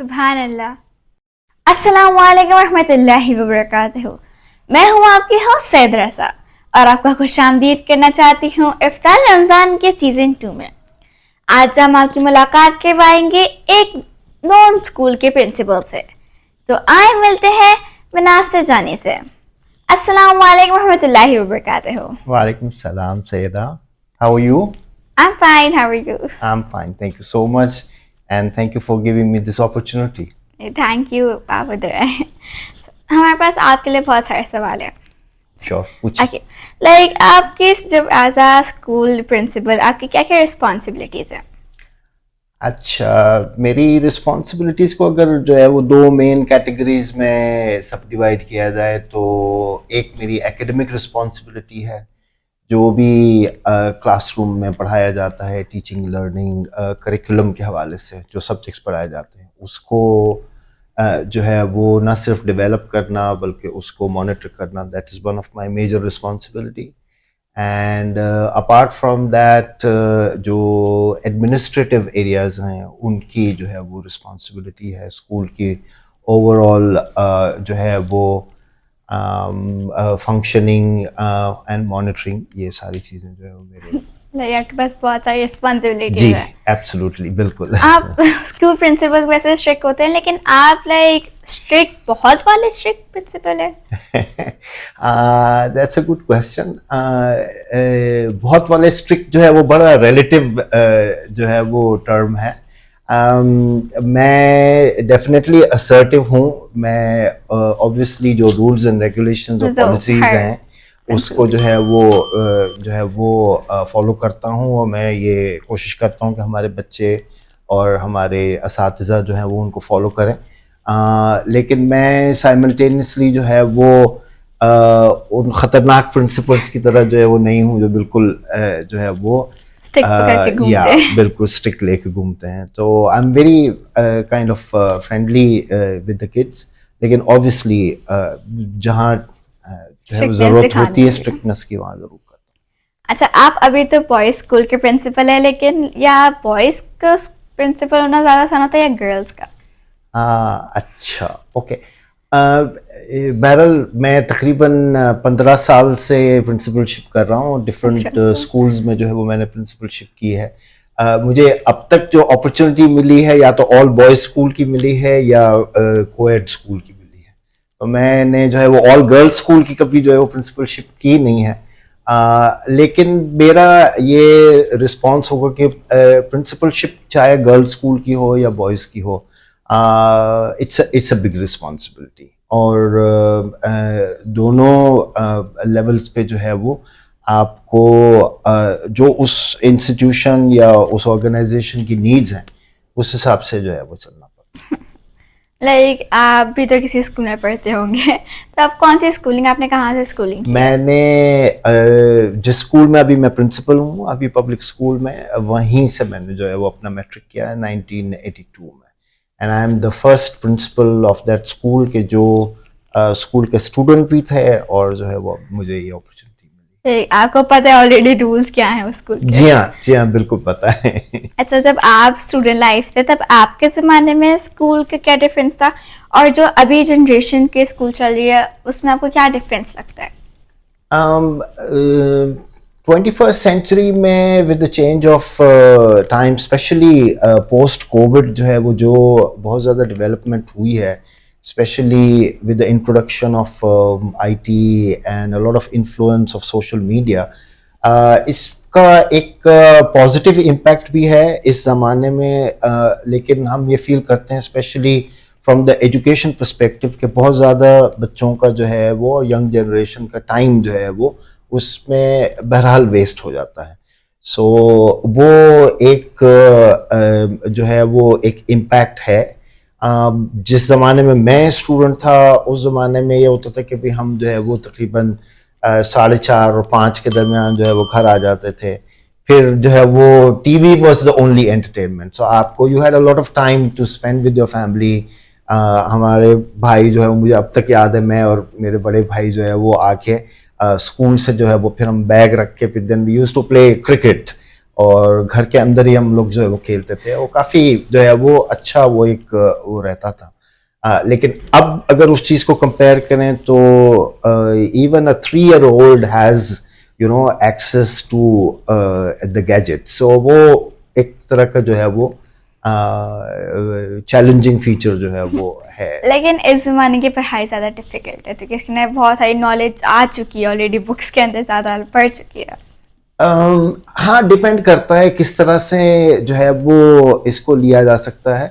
सुभान अल्लाह। अस्सलाम वालेकुम रहमतुल्लाहि व बरकातहू। मैं हूँ आपकी होस्ट सैद रसा और आपका खुशामदीद करना चाहती हूँ इफ्तार रमज़ान के सीज़न 2 में। आज हम आपकी मुलाकात करवाएंगे एक नॉन स्कूल के प्रिंसिपल से। तो आए मिलते हैं मनास्ते जाने से। अस्सलाम वालेकुम रहमतुल्लाहि व बरकातहू। Walaikum salam, Sayeda. How are you? I'm fine, how are you? I'm fine. Thank you so much. And thank you for giving me this opportunity. Thank you, आप उधर आए। हमारे पास आपके लिए बहुत सारे सवाल हैं। Sure. पूछिए। Okay. Like आपके जब एज अ स्कूल प्रिंसिपल आपकी क्या क्या रिस्पॉन्सिबिलिटीज हैं? अच्छा, मेरी रिस्पॉन्सिबिलिटीज़ को अगर जो है वो दो मेन कैटेगरीज में सब डिवाइड किया जाए तो एक मेरी एकेडमिक रिस्पॉन्सिबिलिटी है, जो भी क्लासरूम में पढ़ाया जाता है, टीचिंग लर्निंग करिकुलम के हवाले से जो सब्जेक्ट्स पढ़ाए जाते हैं उसको जो है वो ना सिर्फ डेवलप करना बल्कि उसको मॉनिटर करना, that is one of my major responsibility. And apart from that जो एडमिनिस्ट्रेटिव एरियाज़ हैं उनकी जो है वो रिस्पॉन्सिबिलिटी है, स्कूल की ओवरऑल जो है वो फंक्शनिंग एंड मॉनिटरिंग, ये सारी चीज़ें जो है वो मेरे like आपके पास बहुत सारी रिस्पॉन्सिबिलिटीज जी है। एब्सोल्युटली बिल्कुल। आप स्कूल प्रिंसिपल वैसे स्ट्रिक्ट होते हैं, लेकिन आप लाइक स्ट्रिक्ट बहुत वाले स्ट्रिक्ट प्रिंसिपल है? That's a good question. बहुत वाले स्ट्रिक्ट जो है वो बड़ा रिलेटिव जो है वो टर्म है। मैं डेफिनेटली असर्टिव हूँ। मैं ऑब्वियसली जो रूल्स एंड रेगुलेशंस और जो पॉलिसीज हर हैं उसको जो है वो फॉलो करता हूँ और मैं ये कोशिश करता हूँ कि हमारे बच्चे और हमारे असातिज़ा जो हैं वो उनको फॉलो करें। लेकिन मैं साइमल्टेनियसली जो है वो उन ख़तरनाक प्रिंसिपल्स की तरह जो है वो नहीं हूँ जो बिल्कुल जो है वो स्टिक पकड़ के घूमते या हैं। बिल्कुल स्टिक लेके घूमते हैं। तो I am very kind of friendly with the kids, लेकिन ऑब्वियसली जहाँ जो है वो Strictness ज़रूरत दिखानी होती है होगी। स्ट्रिक्टनेस की, वहाँ ज़रूर करता हूँ। अच्छा, आप अभी तो बॉयज स्कूल के प्रिंसिपल है, लेकिन या बॉयज का प्रिंसिपल होना ज्यादा आसान होता है या गर्ल्स का? अच्छा, ओके। बहरहाल मैं तकरीबन 15 साल से प्रिंसिपलशिप कर रहा हूँ। डिफरेंट अच्छा। स्कूल्स में जो है वो मैंने प्रिंसिपलशिप की है। मुझे अब तक जो अपॉर्चुनिटी मिली है या तो ऑल बॉयज़ स्कूल की मिली है या कोएड स्कूल की मिली है। तो मैंने जो है वो ऑल गर्ल्स स्कूल की कभी जो है वो प्रिंसिपलशिप की नहीं है। लेकिन मेरा ये रिस्पॉन्स होगा कि प्रिंसिपलशिप चाहे गर्ल्स स्कूल की हो या बॉयज़ की हो, इट्स अ बिग रिस्पॉन्सिबिलिटी। और दोनों लेवल्स पे जो है वो आपको जो उस इंस्टीट्यूशन या उस ऑर्गेनाइजेशन की नीड्स हैं उस हिसाब से जो है वो चलना पड़ता है। लाइक आप भी तो किसी स्कूल में पढ़ते होंगे, तो आप कौन सी स्कूलिंग, आपने कहाँ से स्कूलिंग की? मैंने जिस स्कूल में अभी मैं प्रिंसिपल हूँ अभी पब्लिक स्कूल में, वहीं से मैंने जो है वो अपना मैट्रिक किया है 1982 में, and I am the first principle of that school के जो स्कूल के स्टूडेंट भी थे, और जो है वो मुझे ये अपॉर्चुनिटी मिली। आपको पता है ऑलरेडी रूल्स क्या है उस स्कूल के? जी हाँ बिल्कुल पता है। अच्छा, जब आप स्टूडेंट लाइफ थे तब आपके ज़माने में स्कूल का क्या डिफरेंस था, और जो अभी जनरेशन के स्कूल चल रही है उसमें आपको क्या डिफरेंस लगता है? 21st सेंचुरी में with the change of time, specially post Covid जो है वो जो बहुत ज़्यादा डेवलपमेंट हुई है, specially with the introduction of IT and a lot of influence of social media, इसका एक पॉजिटिव इम्पैक्ट भी है इस ज़माने में, लेकिन हम ये फील करते हैं specially from the education perspective के बहुत ज़्यादा बच्चों का जो है वो, यंग जनरेशन का टाइम जो है वो उसमें बहरहाल वेस्ट हो जाता है। सो वो एक जो है वो एक इम्पैक्ट है। जिस ज़माने में मैं स्टूडेंट था उस ज़माने में ये होता था कि भी हम जो है वो तकरीबन 4:30 और 5 के दरमियान जो है वो घर आ जाते थे, फिर जो है वो TV was the only entertainment, so आपको you had a lot of time to spend with your family. हमारे भाई जो है वो मुझे अब तक याद है, मैं और मेरे बड़े भाई जो है वो आके स्कूल से जो है वो फिर हम बैग रख के फिर then we used to play cricket, और घर के अंदर ही हम लोग जो है वो खेलते थे, वो काफ़ी जो है वो अच्छा वो एक वो रहता था। लेकिन अब अगर उस चीज़ को कंपेयर करें तो even a 3-year-old has you know access to the gadget, so वो एक तरह का जो है वो चैलेंजिंग फीचर जो है वो है। लेकिन इस ज़माने की पढ़ाई ज़्यादा डिफिकल्ट है, तो किसी ने बहुत सारी नॉलेज आ चुकी है ऑलरेडी, बुक्स के अंदर ज़्यादा पढ़ चुकी है। हाँ, डिपेंड करता है किस तरह से जो है वो इसको लिया जा सकता है।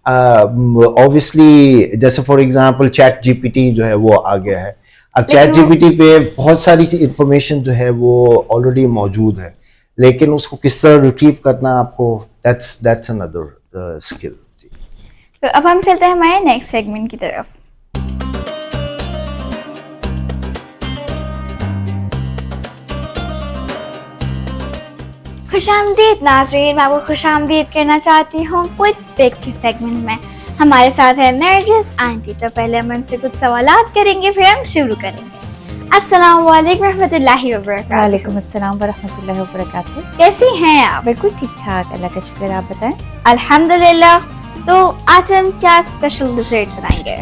ऑब्वियसली जैसे फॉर एग्जांपल चैट GPT जो है वो आ गया है, अब चैट GPT पे बहुत सारी इंफॉर्मेशन जो है वो ऑलरेडी मौजूद है, लेकिन उसको किस तरह रिट्रीव करना आपको, दैट्स अनदर स्किल। तो अब हम चलते हैं हमारे नेक्स्ट सेगमेंट की तरफ। खुशामदीद नाज़रीन, मैं आपको खुशामदीद कहना चाहती हूँ क्विक पिक के सेगमेंट में। हमारे साथ है नरजिस आंटी, तो पहले हम उनसे कुछ सवालात करेंगे फिर हम शुरू करेंगे। अस्सलाम वालेकुम रहमतुल्लाहि व बरकातहू। वालेकुम अस्सलाम व रहमतुल्लाहि व बरकातहू। कैसी हैं आप? बिल्कुल ठीक ठाक, अल्लाह का शुक्र, आप बताएं। अल्हम्दुलिल्लाह। तो आज हम क्या स्पेशल डिज़र्ट बनाएंगे?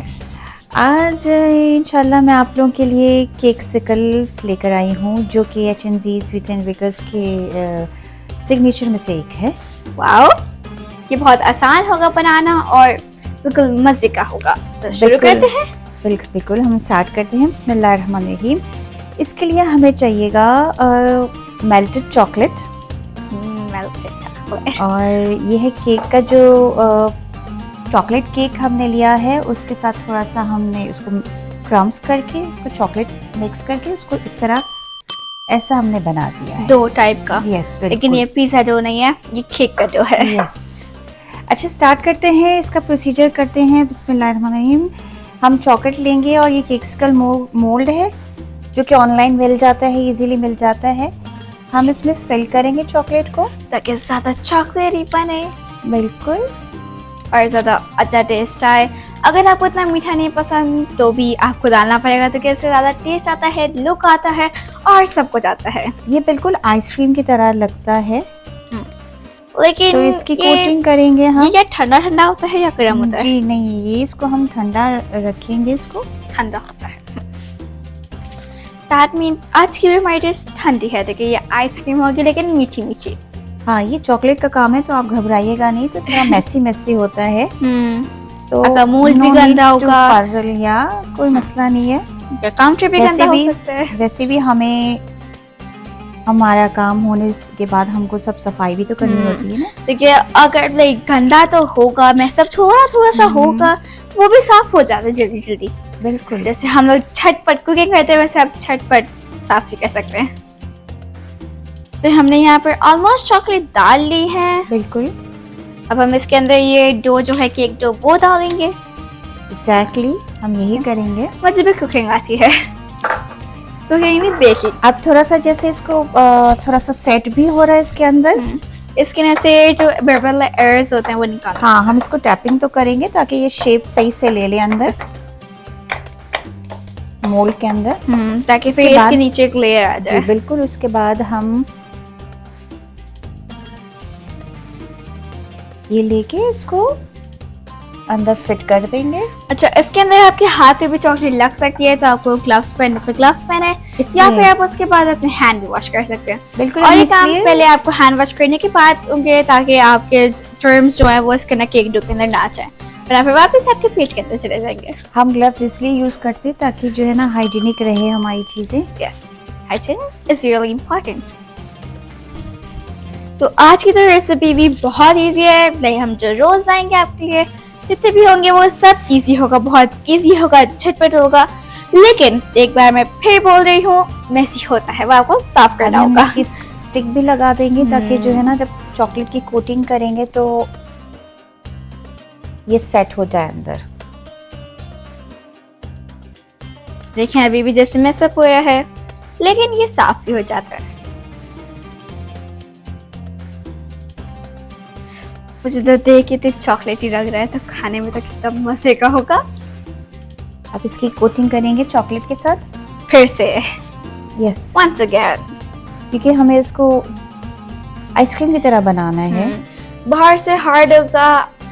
आज इंशाल्लाह मैं आप लोगों के लिए केक सिकल्स लेकर आई हूँ, जो कि H&Z स्वीट्स एंड बेकर्स के सिग्नेचर में से एक है। वाओ, ये बहुत आसान होगा बनाना और बिल्कुल मज़े का होगा। तो शुरू करते हैं। बिल्कुल हम स्टार्ट करते हैं। बिस्मिल्लाहिर्रहमानिर्रहीम। इसके लिए हमें चाहिएगा मेल्टेड चॉकलेट, और ये है केक का जो चॉकलेट केक हमने लिया है, उसके साथ थोड़ा सा हमने उसको क्रम्स करके उसको चॉकलेट मिक्स करके उसको इस तरह ऐसा हमने बना दिया है, डो टाइप का। यस, लेकिन ये पिज़्ज़ा डो नहीं है, ये केक का डो है। यस। अच्छा, स्टार्ट करते हैं, इसका प्रोसीजर करते हैं। बिस्मिल्लाहिर्रहमानिर्रहीम। हम चॉकलेट लेंगे, और ये केक्सिकल मोल्ड है जो कि ऑनलाइन मिल जाता है, इजीली मिल जाता है। हम इसमें फिल करेंगे चॉकलेट को ताकि ज़्यादा चॉकलेटी बने बिल्कुल, और ज़्यादा अच्छा टेस्ट आए। अगर आपको इतना मीठा नहीं पसंद तो भी आपको डालना पड़ेगा, तो कैसे ज़्यादा टेस्ट आता है, लुक आता है और सब कुछ आता है। ये बिल्कुल आइसक्रीम की तरह लगता है। लेकिन तो इसकी कोटिंग करेंगे हम। ये क्या ठंडा ठंडा होता है या गर्म होता है? जी नहीं, ये इसको हम ठंडा रखेंगे, इसको ठंडा होता है। दैट मीन्स आज की भी हमारी टेस्ट ठंडी है। देखिए ये आइसक्रीम होगी लेकिन मीठी मीठी। हाँ, ये चॉकलेट का काम है, तो आप घबराइएगा नहीं, तो थोड़ा मैसी होता है। तो अगर मोल्ड भी गंदा होगा, पजल या कोई मसला नहीं है, काउंटर भी गंदा हो सकता है। वैसे भी हमें हमारा काम होने के बाद हमको सब सफाई भी तो करनी होती है ना। देखिए अगर लाइक गंदा तो होगा, मैसअप थोड़ा सा होगा, वो भी साफ हो जाता है जल्दी जल्दी। बिल्कुल, जैसे हम लोग झटपट कुकिंग करते हैं, वैसे आप झटपट साफ भी कर सकते हैं। तो हमने यहाँ पर ऑलमोस्ट चॉकलेट डाल ली है। बिल्कुल अब हम इसके अंदर ये डो जो है केक डो वो डालेंगे। एग्जैक्टली हम यही करेंगे। मुझे भी कुकिंग आती है, कुकिंग नहीं बेकिंग। अब थोड़ा सा जैसे इसको थोड़ा सा सेट भी हो रहा है इसके अंदर। इसके अंदर से जो बबल एयर्स होते हैं वो निकाल। हाँ, हम इसको टैपिंग तो करेंगे ताकि ये शेप सही से ले ले अंदर मोल्ड के अंदर। ताकि उसके फिर इसके बाद- नीचे एक लेयर आ जी जाए। बिल्कुल। उसके बाद हम ये लेके इसको अंदर फिट कर देंगे। अच्छा, इसके अंदर आपके हाथ पे भी चॉकलेट लग सकती है तो आपको ग्लव्स पहने या इसलिए- फिर आप उसके बाद अपने हैंड भी वॉश कर सकते हैं। बिल्कुल और हम ये काम इसलिए- पहले आपको हैंड वॉश करने के बाद होंगे ताकि आपके जर्म्स जो है वो इसके अंदर केक डो के अंदर ना जाए, फिर वापस आपके पेट के अंदर चले जाएंगे। हम ग्लव्स इसलिए यूज करते हैं ताकि जो है ना हाइजीनिक रहे हमारी चीजें। Yes, hygiene is really important. तो आज की तो रेसिपी भी बहुत इजी है, नहीं हम जो रोज लाएंगे आपके लिए जितने भी होंगे वो सब इजी होगा, बहुत इजी होगा, झटपट होगा। लेकिन एक बार मैं फिर बोल रही हूँ, मेसी होता है, वो आपको साफ करना हम होगा। इसकी स्टिक भी लगा देंगे ताकि जो है ना जब चॉकलेट की कोटिंग करेंगे तो ये सेट हो जाए अंदर। देखें अभी भी जैसे मैसअप हो रहा है, लेकिन ये साफ भी हो जाता है। मुझे तो देख के तो चॉकलेटी लग रहा है, तो खाने में तो कितना मजे का होगा। अब इसकी कोटिंग करेंगे चॉकलेट के साथ। फिर से यस, once again क्योंकि हमें इसको आइसक्रीम की तरह बनाना है। बाहर से हार्ड होगा,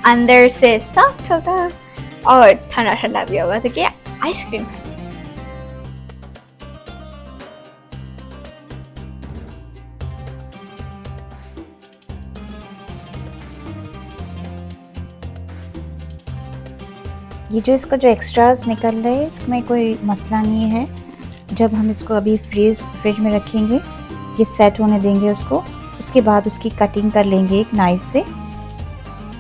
अंदर से सॉफ्ट होगा और ठंडा ठंडा भी होगा, तो क्या आइसक्रीम। ये जो इसका जो एक्स्ट्रास निकल रहे हैं इसमें कोई मसला नहीं है। जब हम इसको अभी फ्रिज में रखेंगे, ये सेट होने देंगे उसको, उसके बाद उसकी कटिंग कर लेंगे एक नाइफ से।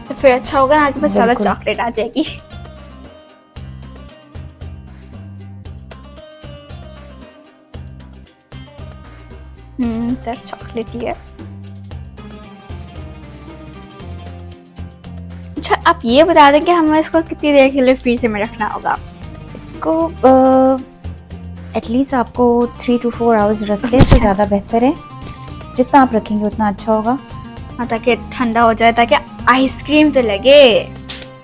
तो फिर अच्छा होगा ना, आपके पास ज्यादा बिल्कुल। चॉकलेट आ जाएगी। तो चॉकलेट ही है। अच्छा, आप ये बता दें कि हमें इसको कितनी देर के लिए फ्रीजर में रखना होगा? इसको एटलीस्ट आपको 3 to 4 आवर्स रखें तो ज़्यादा बेहतर है। जितना आप रखेंगे उतना अच्छा होगा। हाँ, ताकि ठंडा हो जाए, ताकि आइसक्रीम तो लगे।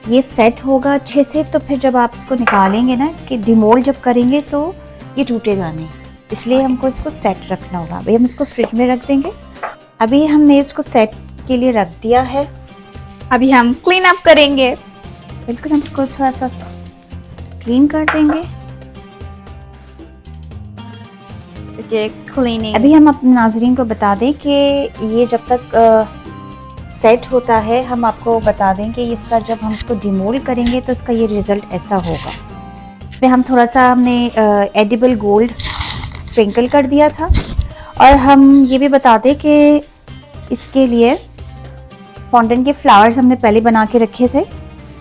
ये सेट होगा अच्छे से, तो फिर जब आप इसको निकालेंगे ना, इसके डिमोल्ड जब करेंगे तो ये टूटेगा नहीं, इसलिए हमको इसको सेट रखना होगा। अभी हम इसको फ्रिज में रख देंगे। अभी हमने इसको सेट के लिए रख दिया है। अभी हम क्लीन अप करेंगे। बिल्कुल, हम इसको थोड़ा सा क्लीन कर देंगे। क्लीनिंग अभी हम अपने नाजरीन को बता दें कि ये जब तक सेट होता है, हम आपको बता दें कि इसका जब हम इसको डिमोल्ड करेंगे तो इसका ये रिज़ल्ट ऐसा होगा। इसमें हम थोड़ा सा हमने एडिबल गोल्ड स्प्रिंकल कर दिया था, और हम ये भी बता दें कि इसके लिए फॉन्टेन के फ्लावर्स हमने पहले बना के रखे थे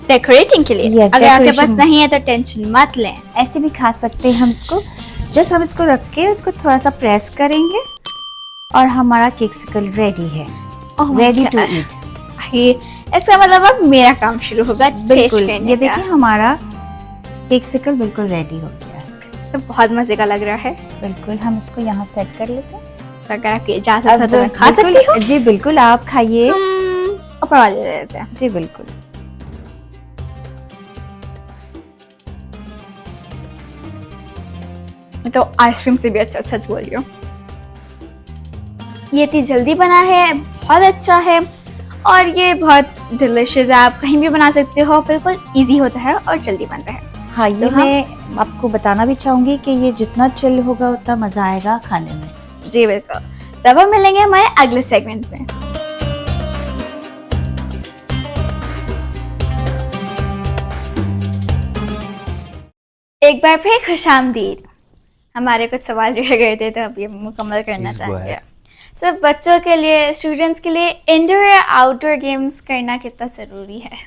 डेकोरेटिंग के लिए। Yes, अगर आपके पास decoration। नहीं है तो टेंशन मत लें। ऐसे भी खा सकते हैं हम इसको। जस्ट हम इसको रख के उसको थोड़ा सा प्रेस करेंगे और हमारा केक्सिकल रेडी है, Oh my ready to God। Eat. ये इसका मतलब अब मेरा काम शुरू होगा टेस्ट बिल्कुल, करने ये का। देखिए हमारा केक्सिकल बिल्कुल रेडी हो गया है। तो बहुत मजे का लग रहा है। बिल्कुल, हम इसको यहाँ सेट कर लेते हैं। तो अगर आपकी इजाजत हो अब तो मैं खा बिल्कुल- सकती हूँ। जी बिल्कुल, आप खाइए। ऊपर वाले दे देते हैं। जी बिल्कुल। मैं तो आइसक्रीम से भी अच्छा, सच बोल रही हूँ। ये इतनी जल्दी बना है, बहुत अच्छा है और ये बहुत डिलिशियस है। आप कहीं भी बना सकते हो, बिल्कुल इजी होता है और जल्दी बनता है। हाँ, ये तो हम- मैं आपको बताना भी चाहूँगी कि ये जितना चिल होगा उतना मज़ा आएगा खाने में। जी बिल्कुल। तब हम मिलेंगे हमारे अगले सेगमेंट में। एक बार फिर खुशामदीद। हमारे कुछ सवाल रह गए थे तो अभी हम मुकम्मल करना Please go चाहेंगे। ahead. तो बच्चों के लिए, स्टूडेंट्स के लिए इंडोर या आउटडोर गेम्स करना कितना ज़रूरी है?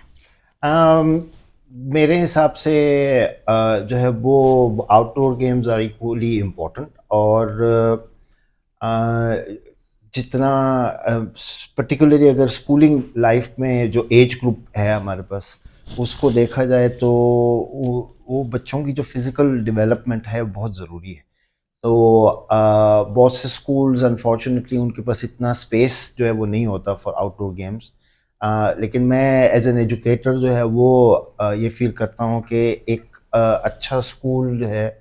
मेरे हिसाब से जो है वो outdoor games are equally important, और जितना पर्टिकुलरली अगर स्कूलिंग लाइफ में जो एज ग्रुप है हमारे पास उसको देखा जाए तो वो बच्चों की जो फिज़िकल डेवलपमेंट है बहुत ज़रूरी है। तो बहुत से स्कूल्स अनफॉर्चुनेटली उनके पास इतना स्पेस जो है वो नहीं होता फॉर आउटडोर गेम्स। लेकिन मैं एज एन एजुकेटर जो है वो ये फील करता हूँ कि एक अच्छा स्कूल जो है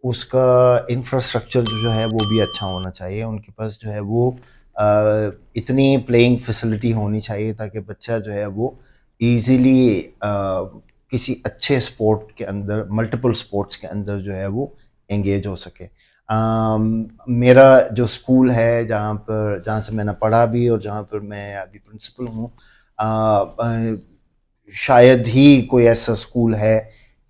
उसका इंफ्रास्ट्रक्चर जो है वो भी अच्छा होना चाहिए। उनके पास जो है वो इतनी प्लेइंग फैसिलिटी होनी चाहिए ताकि बच्चा जो है वो इजीली किसी अच्छे स्पोर्ट के अंदर मल्टीपल स्पोर्ट्स के अंदर जो है वो एंगेज हो सके। मेरा जो स्कूल है जहाँ से मैंने पढ़ा भी और जहाँ पर मैं अभी प्रिंसिपल हूँ, शायद ही कोई ऐसा स्कूल है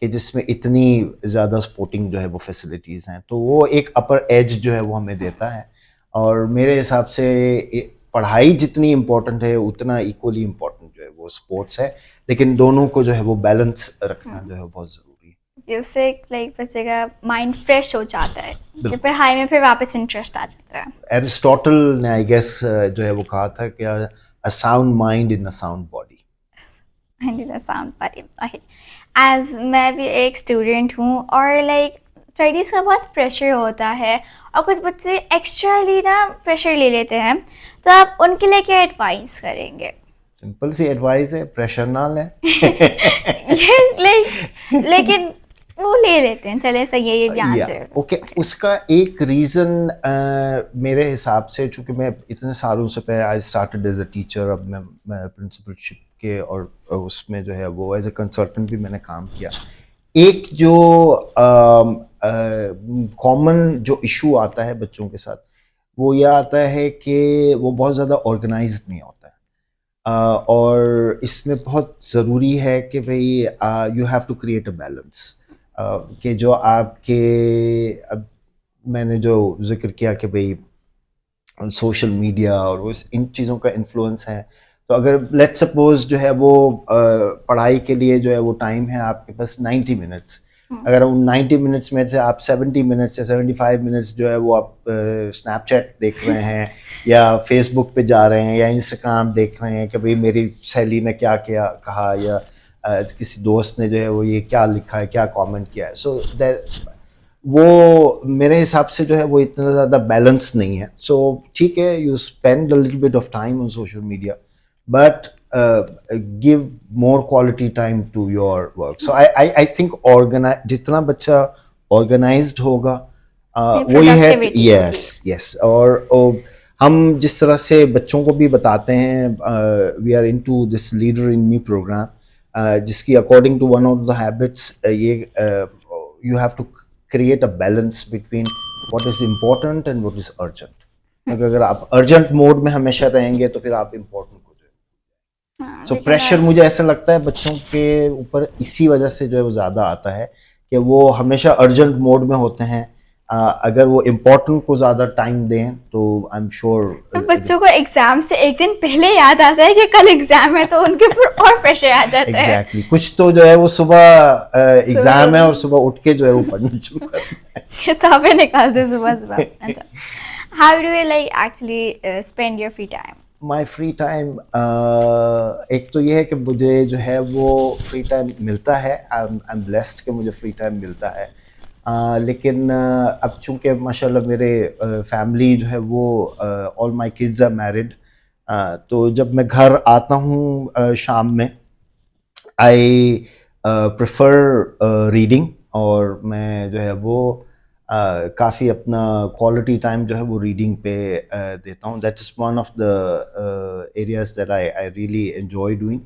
कि जिसमें इतनी ज़्यादा स्पोर्टिंग जो है वो फैसिलिटीज़ हैं। तो वो एक अपर एज जो है वो हमें देता है और मेरे हिसाब से पढ़ाई जितनी इम्पोर्टेंट है उतना इक्वली इम्पोर्टेंट जो है वो स्पोर्ट्स है। लेकिन दोनों को जो है वो बैलेंस रखना जो है बहुत ज़रूरी है। उससे लाइक बच्चे का माइंड फ्रेश हो जाता है कि पढ़ाई में फिर वापस इंटरेस्ट आ जाता है। एरिस्टोटल ने आई गेस जो है वो कहा था कि a sound mind in a sound body. Sound body. Okay, as मैं भी एक स्टूडेंट हूँ और लाइक स्टडीज़ का बहुत प्रेशर होता है और कुछ बच्चे एक्स्ट्राली ना प्रेशर ले लेते हैं, तो आप उनके लिए क्या एडवाइस करेंगे? सिंपल सी एडवाइस है, प्रेशर ना लें। ये लेकिन वो ले लेते हैं, चले सही है, ये भी आंसर। ओके, उसका एक रीज़न मेरे हिसाब से, चूँकि मैं इतने सालों से पहले I started as a teacher, अब मैं प्रिंसिपलशिप के और उसमें जो है वो एज ए कंसल्टेंट भी मैंने काम किया। एक जो कॉमन जो इशू आता है बच्चों के साथ वो ये आता है कि वो बहुत ज़्यादा ऑर्गेनाइज्ड नहीं होता है। और इसमें बहुत ज़रूरी है कि भाई you have to create a balance, कि जो आपके अब मैंने जो जिक्र किया कि भाई सोशल मीडिया और वो इन चीज़ों का इन्फ्लुएंस है। तो अगर लेट्स सपोज जो है वो पढ़ाई के लिए जो है वो टाइम है आपके पास 90 मिनट्स, अगर उन 90 मिनट्स में से आप 70 मिनट्स या 75 मिनट्स जो है वो आप स्नैपचैट देख रहे हैं या फेसबुक पे जा रहे हैं या इंस्टाग्राम देख रहे हैं कि भाई मेरी सहेली ने क्या क्या कहा या किसी दोस्त ने जो है वो ये क्या लिखा है, क्या कमेंट किया है। सो वो मेरे हिसाब से जो है वो इतना ज़्यादा बैलेंस नहीं है। सो ठीक है, you spend a little bit of time on social media but give more quality time to your work. So I think जितना बच्चा organized होगा वही है। yes और हम जिस तरह से बच्चों को भी बताते हैं, we are into this leader in me program, जिसकी according to one of the habits ये you have to create a balance between what is important and what is urgent. अगर आप urgent mode में हमेशा रहेंगे तो फिर आप important तो प्रेशर मुझे ऐसा लगता है बच्चों के ऊपर इसी वजह से जो है वो ज़्यादा आता है कि वो हमेशा अर्जेंट मोड में होते हैं। अगर वो इम्पोर्टेंट को ज़्यादा टाइम दें तो आई एम श्योर तो बच्चों को एग्जाम से एक दिन पहले याद आता है कि कल एग्जाम है, तो उनके ऊपर और प्रेशर आ जाता है। एग्जैक्टली, कुछ तो जो है वो सुबह एग्जाम है और सुबह उठ के जो है वो पढ़ना शुरू करते हैं, किताबें निकालते सुबह सुबह। अच्छा, how do you like actually spend your free time? My free time, एक तो ये है कि मुझे जो है वो फ्री टाइम मिलता है, आई एम ब्लेस्ड कि मुझे फ्री टाइम मिलता है। लेकिन अब चूँकि माशाल्लाह मेरे फैमिली जो है वो all my kids are married, तो जब मैं घर आता हूँ शाम में आई प्रेफर रीडिंग, और मैं जो है वो काफ़ी अपना क्वालिटी टाइम जो है वो रीडिंग पे देता हूँ। That is one of the areas that I really enjoy doing,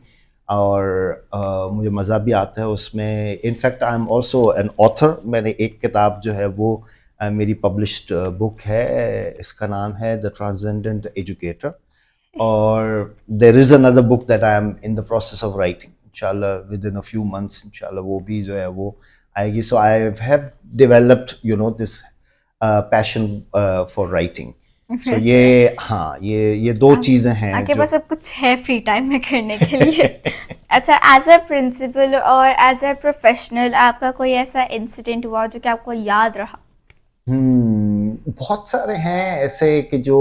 और मुझे मज़ा भी आता है उसमें। In fact I am also an author. मैंने एक किताब जो है वो मेरी पब्लिश्ड बुक है, इसका नाम है द ट्रांसेंडेंट एजुकेटर, और there is another book that I am in the process of writing. इंशाल्लाह within a few months इंशाल्लाह वो भी जो है वो आएगी। So I have developed you know this passion for writing. So ये हाँ, ये दो चीज़ें हैं आपके पास सब कुछ है फ्री टाइम में करने के लिए। अच्छा, एज अ प्रिंसिपल और एज अ प्रोफेशनल आपका कोई ऐसा इंसिडेंट हुआ जो कि आपको याद रहा? बहुत सारे हैं ऐसे कि जो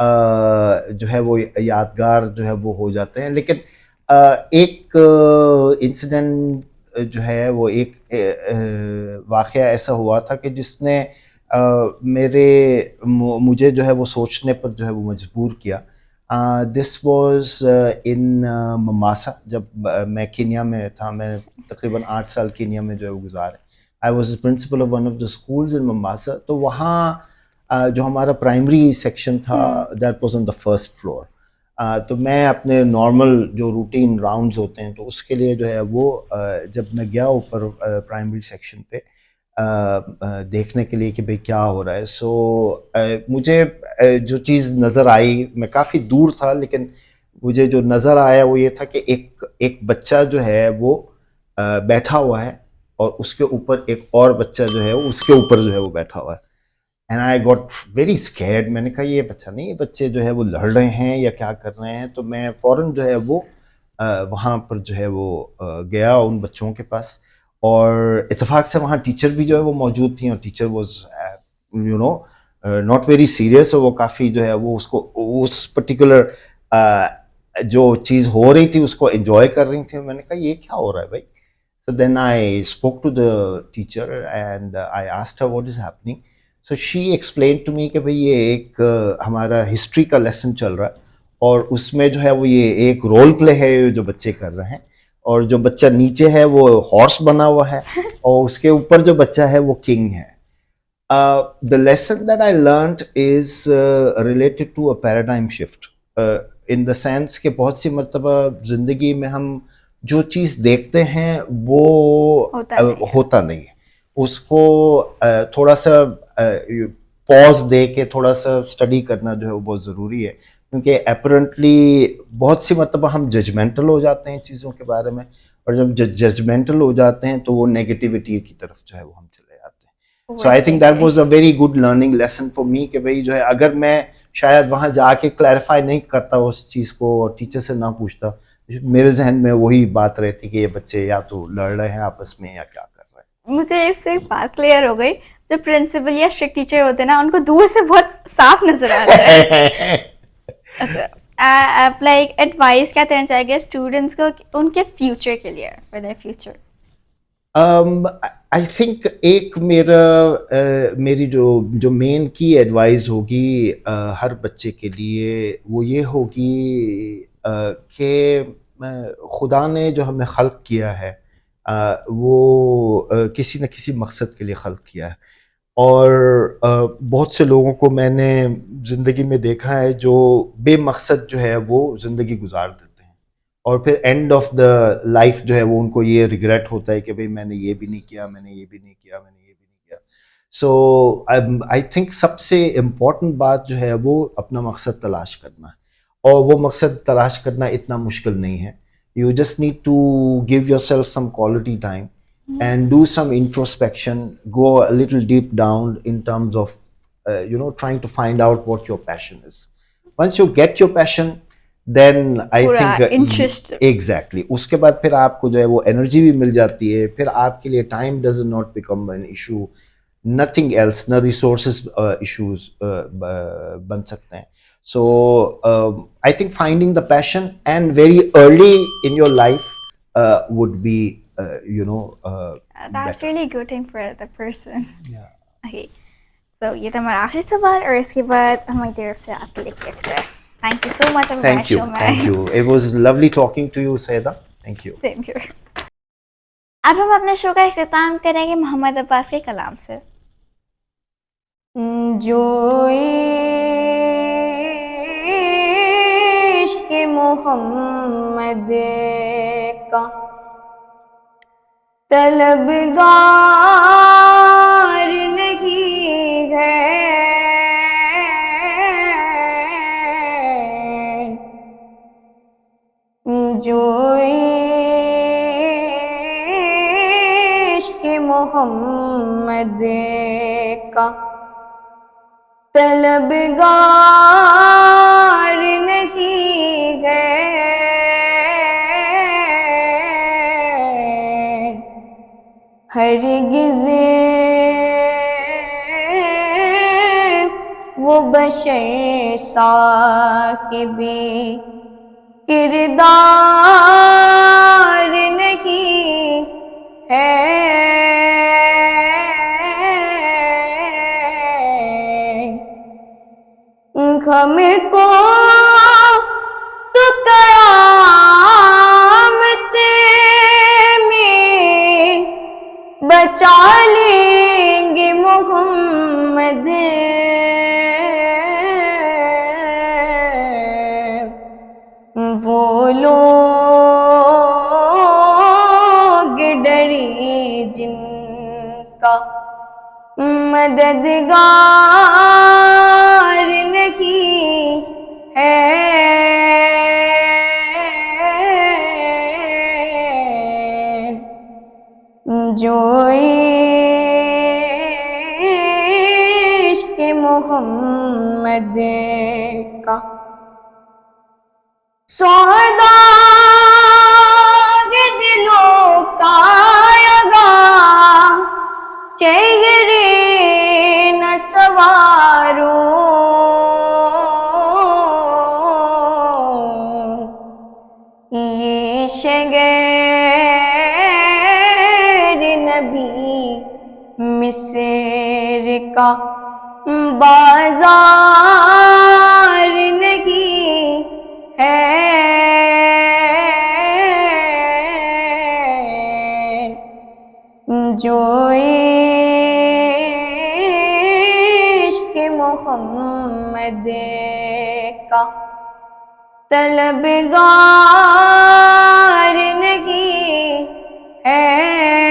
जो है वो यादगार जो है वो हो जाते हैं। लेकिन एक इंसिडेंट जो है वो एक वाक़या ऐसा हुआ था कि जिसने मुझे जो है वो सोचने पर जो है वो मजबूर किया। दिस वाज इन ममासा, जब मैं केन्या में था। मैं तकरीबन 8 साल केन्या में जो है वो गुजारे। I was the principal of one of the schools in Mombasa. तो वहाँ जो हमारा प्राइमरी सेक्शन था that was on the first floor. तो मैं अपने नॉर्मल जो रूटीन राउंड्स होते हैं तो उसके लिए जो है वो जब मैं गया ऊपर प्राइमरी सेक्शन पे देखने के लिए कि भाई क्या हो रहा है। सो मुझे जो चीज़ नज़र आई, मैं काफ़ी दूर था लेकिन मुझे जो नज़र आया वो ये था कि एक बच्चा जो है वो बैठा हुआ है और उसके ऊपर एक और बच्चा जो है उसके ऊपर जो है वो बैठा हुआ है। And I got very scared. मैंने कहा ये बच्चा नहीं, ये बच्चे जो है वो लड़ रहे हैं या क्या कर रहे हैं। तो मैं फ़ौरन जो है वो वहाँ पर जो है वो गया उन बच्चों के पास, और इत्तेफाक से वहाँ टीचर भी जो है वो मौजूद थी, और teacher was you know not very serious. और वो काफ़ी जो है वो उसको उस पर्टिकुलर जो चीज़ हो रही थी उसको एंजॉय कर रही थी। मैंने कहा ये क्या हो रहा है भाई। So then I spoke to the teacher and I asked her what is happening. So she explained to me कि भाई ये एक हमारा हिस्ट्री का लेसन चल रहा है और उसमें जो है वो ये एक रोल प्ले है जो बच्चे कर रहे हैं, और जो बच्चा नीचे है वो हॉर्स बना हुआ है और उसके ऊपर जो बच्चा है वो किंग है। The lesson that I learned is related to a paradigm shift in the sense कि बहुत सी मर्तबा ज़िंदगी में हम जो चीज़ देखते हैं वो होता नहीं है। उसको थोड़ा सा पॉज दे के थोड़ा सा स्टडी करना जो है वो बहुत ज़रूरी है, क्योंकि अपरेंटली बहुत सी मर्तबा हम जजमेंटल हो जाते हैं चीज़ों के बारे में, और जब जजमेंटल हो जाते हैं तो वो नेगेटिविटी की तरफ जो है वो हम चले जाते हैं। So I think that was a very good learning lesson for me कि भाई जो है अगर मैं शायद वहाँ जाके क्लैरिफाई नहीं करता उस चीज़ को और टीचर से ना पूछता, मेरे जहन में वही बात रहती कि ये बच्चे या तो लड़ रहे हैं आपस में या क्या कर रहे हैं। मुझे इससे एक बात क्लियर हो गई, जो प्रिंसिपल या स्ट्रिक्ट टीचर होते हैं ना उनको दूर से बहुत साफ नजर आता है। अच्छा, आप लाइक एडवाइस क्या देना चाहेंगे स्टूडेंट्स को उनके फ्यूचर के लिए, for their future? I think एक मेरी जो मेन की एडवाइस होगी हर बच्चे के लिए वो ये होगी कि खुदा ने जो हमें खल्क किया है वो किसी न किसी मकसद के लिए खल्क किया है। और बहुत से लोगों को मैंने ज़िंदगी में देखा है जो बेमकसद जो है वो ज़िंदगी गुजार देते हैं, और फिर एंड ऑफ द लाइफ जो है वो उनको ये रिग्रेट होता है कि भाई मैंने ये भी नहीं किया, मैंने ये भी नहीं किया, मैंने ये भी नहीं किया। सो आई थिंक सबसे इम्पॉर्टेंट बात जो है वो अपना मकसद तलाश करना है, और वो मकसद तलाश करना इतना मुश्किल नहीं है। You just need to give yourself some quality time and do some introspection, go a little deep down in terms of trying to find out what your passion is. Once you get your passion, then I think interest exactly उसके बाद फिर आपको जो है वो energy भी मिल जाती है, फिर आपके लिए time does not become an issue, nothing else, ना resources issues बन सकते हैं। So I think finding the passion and very early in your life would be that's better. really good thing for the person. Yeah. Okay, so ये तो हमारा आखिरी सवाल, और इसके बाद हमारी तरफ से आपके लिए गिफ्ट है। Thank you so much for being Thank you. show, Thank you. It was lovely talking to you, Saida. Thank you. Same here. अब हम अपने शो का इख्तिताम करेंगे मोहम्मद अब्बास के कलाम से। जो इश्क़ मोहम्मद का तलबगार नहीं है, जो इश्क़ मोहम्मद का तलबगार नहीं है, हरगिज़ वो बशर साहिबे किरदार नहीं है। गम को तो कयामत में बचा लेंगे मोहम्मद। वो लोग डरे जिनका मददगार नहीं है। जो इश्क़ मोहम्मद का सौदाग दिलों का यगा चेहरे न सवारो। ये शगैर नबी मिस्र का बाजार नहीं है। जो इश्क़ मोहम्मद का तलबगार नहीं है।